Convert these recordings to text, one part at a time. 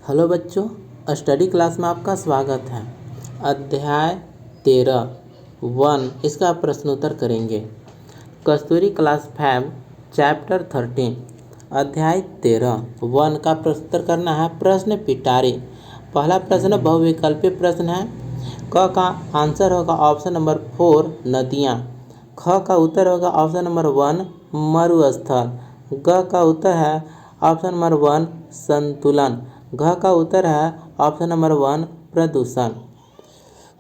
Hello बच्चों, study class में आपका स्वागत है। अध्याय 13 वन इसका प्रश्नोत्तर करेंगे। कस्तूरी क्लास 5 चैप्टर 13 अध्याय 13 वन का प्रश्नोत्तर करना है। प्रश्न पिटारी। पहला प्रश्न बहुविकल्पीय प्रश्न है। क का आंसर होगा ऑप्शन नंबर 4 नदियाँ। ख का उत्तर होगा ऑप्शन नंबर 1 मरुस्थल। ग का उत्तर है ऑप्शन नंबर 1 संतुलन। घ का उत्तर है ऑप्शन नंबर 1 प्रदूषण।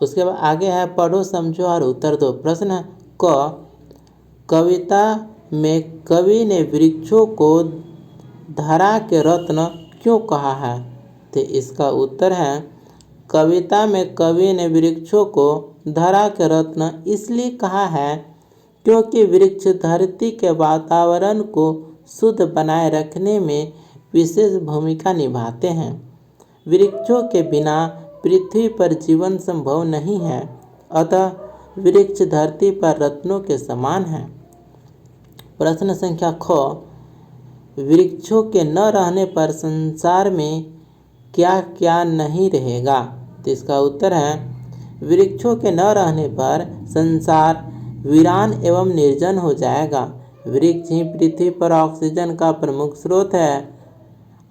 उसके बाद आगे है पढ़ो समझो और उत्तर दो। प्रश्न है क कविता में कवि ने वृक्षों को धरा के रत्न क्यों कहा है? तो इसका उत्तर है कविता में कवि ने वृक्षों को धरा के रत्न इसलिए कहा है क्योंकि वृक्ष धरती के वातावरण को शुद्ध बनाए रखने में विशेष भूमिका निभाते हैं। वृक्षों के बिना पृथ्वी पर जीवन संभव नहीं है, अतः वृक्ष धरती पर रत्नों के समान है। प्रश्न संख्या ख वृक्षों के न रहने पर संसार में क्या क्या नहीं रहेगा? तो इसका उत्तर है वृक्षों के न रहने पर संसार वीरान एवं निर्जन हो जाएगा। वृक्ष ही पृथ्वी पर ऑक्सीजन का प्रमुख स्रोत है।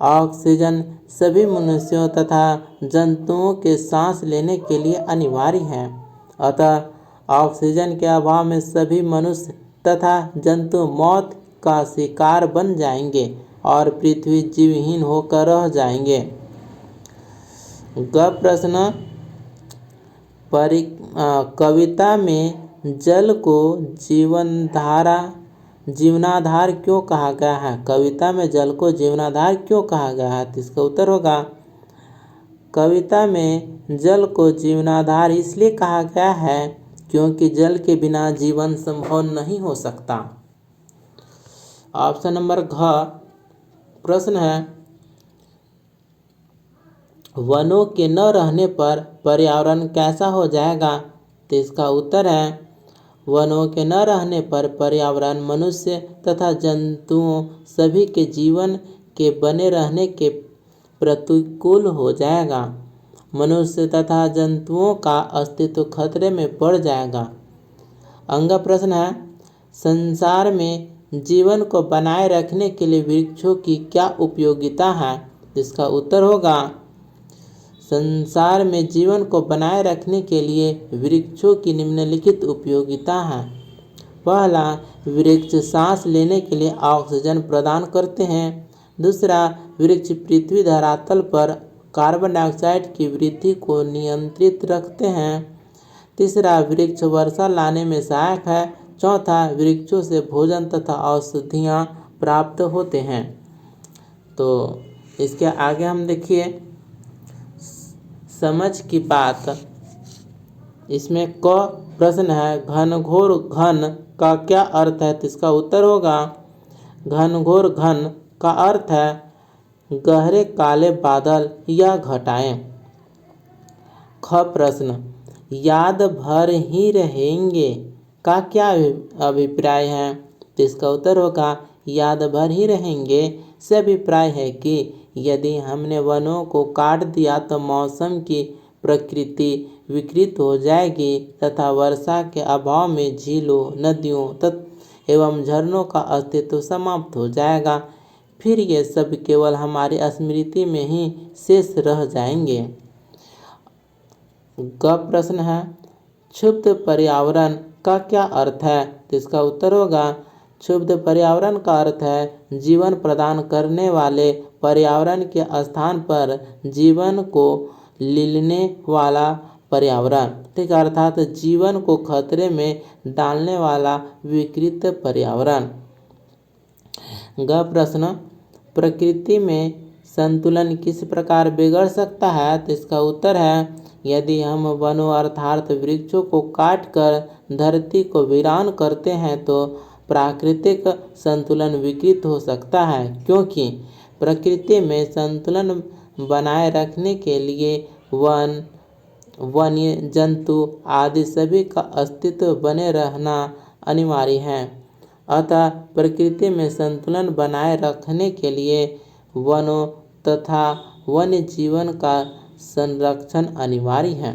ऑक्सीजन सभी मनुष्यों तथा जंतुओं के सांस लेने के लिए अनिवार्य है, अतः ऑक्सीजन के अभाव में सभी मनुष्य तथा जंतु मौत का शिकार बन जाएंगे और पृथ्वी जीवहीन होकर रह जाएंगे। ग प्रश्न कविता में जल को जीवनाधार क्यों कहा गया है? कविता में जल को जीवनाधार क्यों कहा गया है? तो इसका उत्तर होगा कविता में जल को जीवनाधार इसलिए कहा गया है क्योंकि जल के बिना जीवन संभव नहीं हो सकता। ऑप्शन नंबर घ प्रश्न है वनों के न रहने पर पर्यावरण कैसा हो जाएगा? तो इसका उत्तर है वनों के न रहने पर पर्यावरण मनुष्य तथा जंतुओं सभी के जीवन के बने रहने के प्रतिकूल हो जाएगा। मनुष्य तथा जंतुओं का अस्तित्व खतरे में पड़ जाएगा। अंग प्रश्न है संसार में जीवन को बनाए रखने के लिए वृक्षों की क्या उपयोगिता है? इसका उत्तर होगा संसार में जीवन को बनाए रखने के लिए वृक्षों की निम्नलिखित उपयोगिता है। पहला, वृक्ष सांस लेने के लिए ऑक्सीजन प्रदान करते हैं। दूसरा, वृक्ष पृथ्वी धरातल पर कार्बन डाइऑक्साइड की वृद्धि को नियंत्रित रखते हैं। तीसरा, वृक्ष वर्षा लाने में सहायक है। चौथा, वृक्षों से भोजन तथा औषधियाँ प्राप्त होते हैं। तो इसके आगे हम देखिए समझ की बात। इसमें क प्रश्न है घनघोर घन का क्या अर्थ है? तो इसका उत्तर होगा घनघोर घन का अर्थ है गहरे काले बादल या घटाएं। ख प्रश्न याद भर ही रहेंगे का क्या अभिप्राय है? तो इसका उत्तर होगा याद भर ही रहेंगे से अभिप्राय है कि यदि हमने वनों को काट दिया तो मौसम की प्रकृति विकृत हो जाएगी तथा वर्षा के अभाव में झीलों, नदियों एवं झरनों का अस्तित्व समाप्त हो जाएगा। फिर ये सब केवल हमारी स्मृति में ही शेष रह जाएंगे। ग प्रश्न है क्षुब्ध पर्यावरण का क्या अर्थ है? तो इसका उत्तर होगा क्षुब्ध पर्यावरण का अर्थ है जीवन प्रदान करने वाले पर्यावरण के स्थान पर जीवन को लीलने वाला पर्यावरण, ठीक, अर्थात जीवन को खतरे में डालने वाला विकृत पर्यावरण। ग प्रश्न प्रकृति में संतुलन किस प्रकार बिगड़ सकता है? तो इसका उत्तर है यदि हम वनों अर्थात वृक्षों को काटकर धरती को वीरान करते हैं तो प्राकृतिक संतुलन विकृत हो सकता है, क्योंकि प्रकृति में संतुलन बनाए रखने के लिए वन्य जंतु आदि सभी का अस्तित्व बने रहना अनिवार्य है। अतः प्रकृति में संतुलन बनाए रखने के लिए वनों तथा वन्य जीवन का संरक्षण अनिवार्य है।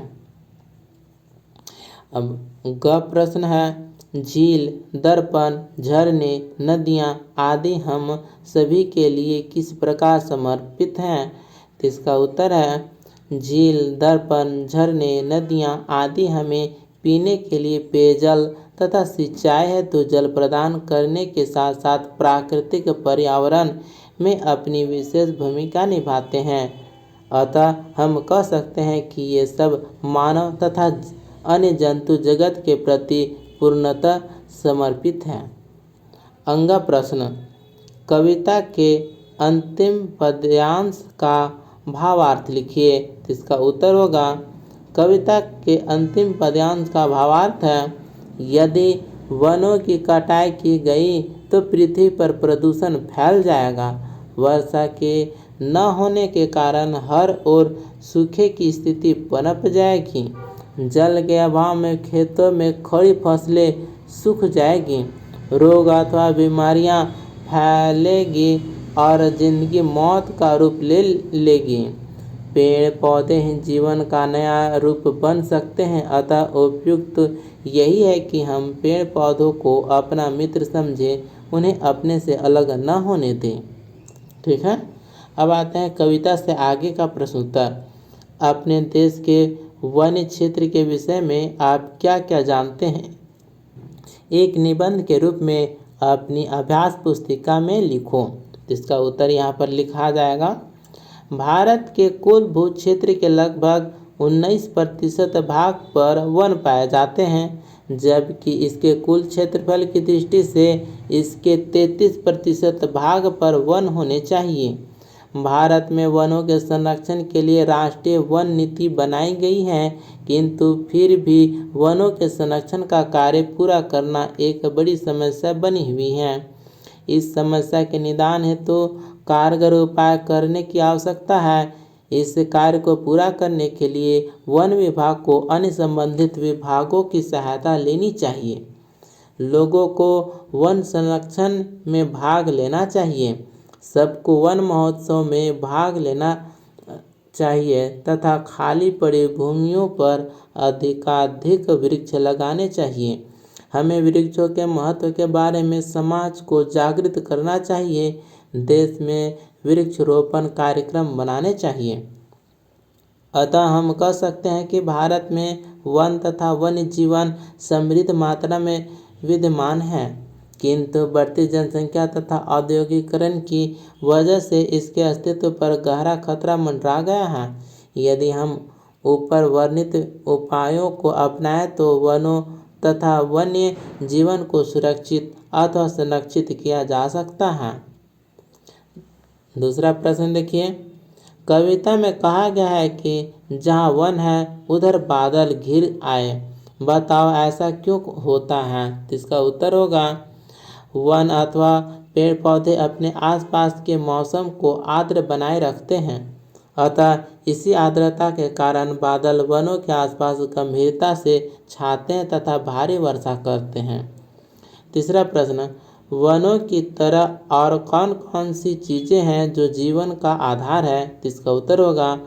अब ग प्रश्न है, झील, दर्पण, झरने, नदियाँ आदि हम सभी के लिए किस प्रकार समर्पित हैं? तो इसका उत्तर है, झील, दर्पण, झरने, नदियाँ आदि हमें पीने के लिए पेयजल तथा सिंचाई हेतु जल प्रदान करने के साथ साथ प्राकृतिक पर्यावरण में अपनी विशेष भूमिका निभाते हैं। अतः हम कह सकते हैं कि ये सब मानव तथा अन्य जंतु जगत के प्रति पूर्णतः समर्पित हैं। अंगा प्रश्न, कविता के अंतिम पद्यांश का भावार्थ लिखिए। तो इसका उत्तर होगा, कविता के अंतिम पद्यांश का भावार्थ है, यदि वनों की कटाई की गई तो पृथ्वी पर प्रदूषण फैल जाएगा। वर्षा के न होने के कारण हर ओर सूखे की स्थिति पनप जाएगी। जल के अभाव में खेतों में खड़ी फसलें सूख जाएगी। रोग अथवा बीमारियां फैलेगी और जिंदगी मौत का रूप ले लेगी। पेड़ पौधे ही जीवन का नया रूप बन सकते हैं। अतः उपयुक्त यही है कि हम पेड़ पौधों को अपना मित्र समझें, उन्हें अपने से अलग न होने दें। ठीक है, अब आते हैं कविता से आगे का प्रश्न उत्तर। अपने देश के वन्य क्षेत्र के विषय में आप क्या क्या जानते हैं? एक निबंध के रूप में अपनी अभ्यास पुस्तिका में लिखो। इसका उत्तर यहाँ पर लिखा जाएगा। भारत के कुल भू क्षेत्र के लगभग 19% भाग पर वन पाए जाते हैं, जबकि इसके कुल क्षेत्रफल की दृष्टि से इसके 33% भाग पर वन होने चाहिए। भारत में वनों के संरक्षण के लिए राष्ट्रीय वन नीति बनाई गई है, किंतु फिर भी वनों के संरक्षण का कार्य पूरा करना एक बड़ी समस्या बनी हुई है। इस समस्या के निदान हेतु तो कारगर उपाय करने की आवश्यकता है। इस कार्य को पूरा करने के लिए वन विभाग को अन्य संबंधित विभागों की सहायता लेनी चाहिए। लोगों को वन संरक्षण में भाग लेना चाहिए। सबको वन महोत्सव में भाग लेना चाहिए तथा खाली पड़ी भूमियों पर अधिकाधिक वृक्ष लगाने चाहिए। हमें वृक्षों के महत्व के बारे में समाज को जागृत करना चाहिए। देश में वृक्षारोपण कार्यक्रम बनाने चाहिए। अतः हम कह सकते हैं कि भारत में वन तथा वन्य जीवन समृद्ध मात्रा में विद्यमान है, किंतु बढ़ती जनसंख्या तथा औद्योगिकरण की वजह से इसके अस्तित्व पर गहरा खतरा मंडरा गया है। यदि हम ऊपर वर्णित उपायों को अपनाएं तो वनों तथा वन्य जीवन को सुरक्षित अथवा संरक्षित किया जा सकता है। दूसरा प्रश्न देखिए, कविता में कहा गया है कि जहाँ वन है उधर बादल घिर आए, बताओ ऐसा क्यों होता है? तो इसका उत्तर होगा, वन अथवा पेड़ पौधे अपने आसपास के मौसम को आर्द्र बनाए रखते हैं। अतः इसी आर्द्रता के कारण बादल वनों के आसपास गंभीरता से छाते हैं तथा भारी वर्षा करते हैं। तीसरा प्रश्न, वनों की तरह और कौन कौन सी चीज़ें हैं जो जीवन का आधार है? तो इसका उत्तर होगा,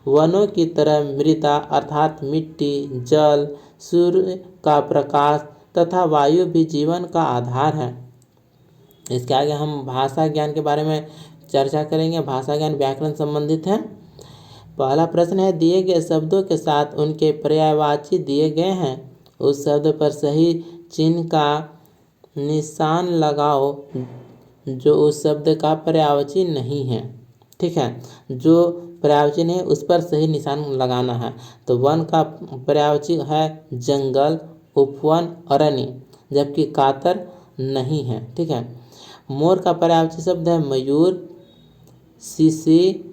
वनों की तरह मृदा अर्थात मिट्टी, जल, सूर्य का प्रकाश तथा वायु भी जीवन का आधार है। इसके आगे हम भाषा ज्ञान के बारे में चर्चा करेंगे। भाषा ज्ञान व्याकरण संबंधित है। पहला प्रश्न है, दिए गए शब्दों के साथ उनके पर्यायवाची दिए गए हैं, उस शब्द पर सही चिन्ह का निशान लगाओ जो उस शब्द का पर्यायवाची नहीं है। ठीक है, जो पर्यायवाची नहीं है उस पर सही निशान लगाना है। तो वन का पर्यायवाची है जंगल, उपवन, अरण्य, जबकि कातर नहीं है। ठीक है, मोर का पर्यायवाची शब्द है मयूर, शीशी,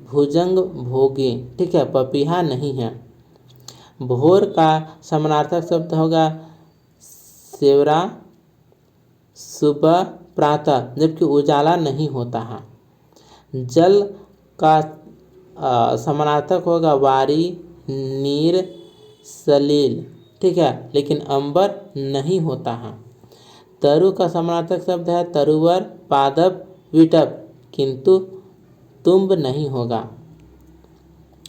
भुजंग, भोगी। ठीक है, पपीहा नहीं है। भोर का समानार्थक शब्द होगा सेवरा, सुबह, प्रातः, जबकि उजाला नहीं होता है। जल का समानार्थक होगा वारी, नीर, सलील। ठीक है, लेकिन अंबर नहीं होता है। तरु का समानार्थक शब्द है तरुवर, पादप, विटप, किंतु तुम्ब नहीं होगा।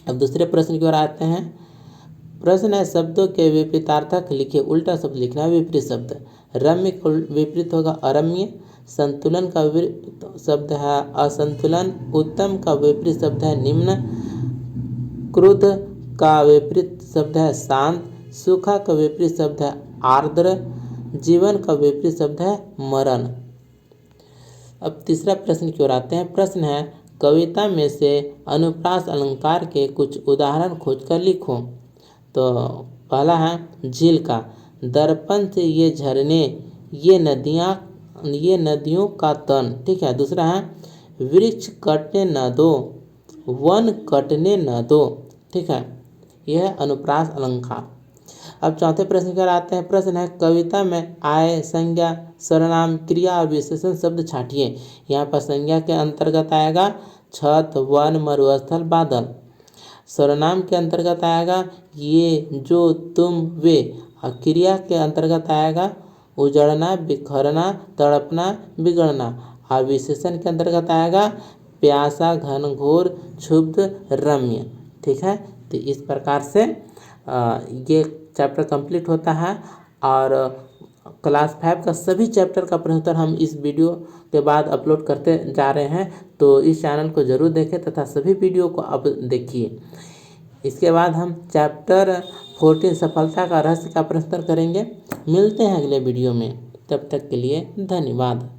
अब दूसरे प्रश्न की ओर आते हैं। प्रश्न है शब्दों के विपरीतार्थक लिखिए। उल्टा शब्द लिखना है, विपरीत शब्द। रम्य का विपरीत होगा अरम्य। संतुलन का विपरीत शब्द है असंतुलन। उत्तम का विपरीत शब्द है निम्न। क्रुद्ध का विपरीत शब्द है शांत। सूखा का विपरीत शब्द है आर्द्र। जीवन का विपरीत शब्द है मरण। अब तीसरा प्रश्न की ओर आते हैं। प्रश्न है कविता में से अनुप्रास अलंकार के कुछ उदाहरण खोजकर लिखो। तो पहला है झील का, दर्पण से ये झरने, ये नदियों का तन। ठीक है। दूसरा है वृक्ष कटने न दो, वन कटने न दो। ठीक है। यह है अनुप्रास अलंकार। अब चौथे प्रश्न की ओर आते हैं। प्रश्न है कविता में आय, संज्ञा, सर्वनाम, क्रिया और विशेषण शब्द छांटिए। यहाँ पर संज्ञा के अंतर्गत आएगा छत, वन, मरुस्थल, बादल। सर्वनाम के अंतर्गत आएगा ये, जो, तुम, वे। और क्रिया के अंतर्गत आएगा उजड़ना, बिखरना, तड़पना, बिगड़ना। और विशेषण के अंतर्गत आएगा प्यासा, घनघोर, क्षुब्ध, रम्य। ठीक है। तो इस प्रकार से ये चैप्टर कंप्लीट होता है। और क्लास 5 का सभी चैप्टर का प्रश्न उत्तर हम इस वीडियो के बाद अपलोड करते जा रहे हैं। तो इस चैनल को जरूर देखें तथा सभी वीडियो को अब देखिए। इसके बाद हम चैप्टर 14 सफलता का रहस्य का प्रश्न उत्तर करेंगे। मिलते हैं अगले वीडियो में, तब तक के लिए धन्यवाद।